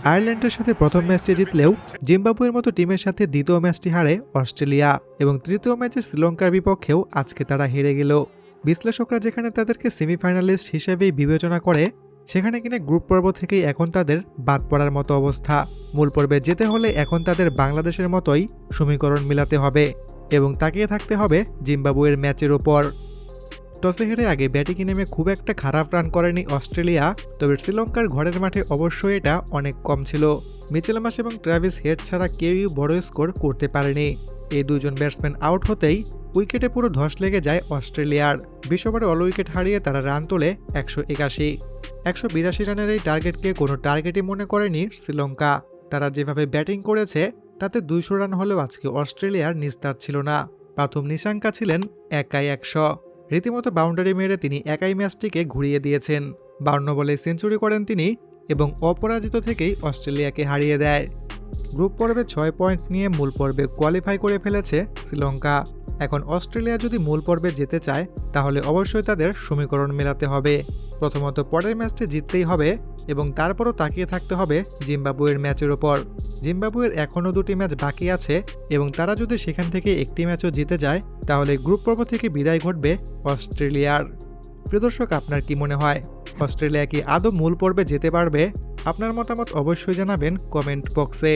আয়ারল্যান্ডের সাথে প্রথম ম্যাচটি জিতলেও জিম্বাবুয়ের মতো টিমের সাথে দ্বিতীয় ম্যাচটি হারে অস্ট্রেলিয়া এবং তৃতীয় ম্যাচে শ্রীলঙ্কার বিপক্ষেও আজকে তারা হেরে গেল। বিশ্লেষকরা যেখানে তাদেরকে সেমিফাইনালিস্ট হিসেবেই বিবেচনা করে, সেখানে কিনা গ্রুপ পর্ব থেকেই এখন তাদের বাদ পড়ার মতো অবস্থা। মূল পর্বে যেতে হলে এখন তাদের বাংলাদেশের মতোই সমীকরণ মিলাতে হবে এবং তাকিয়ে থাকতে হবে জিম্বাবুয়ের ম্যাচের ওপর। টসে হেরে আগে ব্যাটিংয়ে নেমে খুব একটা খারাপ রান করেনি অস্ট্রেলিয়া, তবে শ্রীলঙ্কার ঘরের মাঠে অবশ্যই এটা অনেক কম ছিল। মিচেল মার্শ এবং ট্রাভিস হেড ছাড়া কেউই বড় স্কোর করতে পারেনি। এই দুজন ব্যাটসম্যান আউট হতেই উইকেটে পুরো ধস লেগে যায় অস্ট্রেলিয়ার। 20 ওভারে অল উইকেট হারিয়ে তারা রান তোলে 181। 182 রানের এই টার্গেটকে কোনো টার্গেটই মনে করেনি শ্রীলঙ্কা। তারা যেভাবে ব্যাটিং করেছে তাতে 200 রান হলেও আজকে অস্ট্রেলিয়ার নিস্তার ছিল না। প্রথম নিশাঙ্কা ছিলেন একাই 100। রীতিমতো বাউন্ডারি মেরে তিনি একাই ম্যাচটিকে ঘুরিয়ে দিয়েছেন। 52 বলে সেঞ্চুরি করেন তিনি এবং অপরাজিত থেকেই অস্ট্রেলিয়াকে হারিয়ে দেয়। গ্রুপ পর্বে 6 পয়েন্ট নিয়ে মূল পর্বে কোয়ালিফাই করে ফেলেছে শ্রীলঙ্কা। এখন অস্ট্রেলিয়া যদি মূল পর্বে যেতে চায় তাহলে অবশ্যই তাদের সমীকরণ মেলাতে হবে। প্রথমত পরের ম্যাচটি জিততেই হবে এবং তারপরও তাকিয়ে থাকতে হবে জিম্বাবুয়ের ম্যাচের ওপর। জিম্বাবুয়ের এখনও 2টি ম্যাচ বাকি আছে এবং তারা যদি সেখান থেকে একটি ম্যাচও জিতে যায় তাহলে গ্রুপ পর্ব থেকে বিদায় ঘটবে অস্ট্রেলিয়ার। প্রিয় দর্শক, আপনার কি মনে হয় অস্ট্রেলিয়া কি আদৌ মূল পর্বে যেতে পারবে? আপনার মতামত অবশ্যই জানাবেন কমেন্ট বক্সে।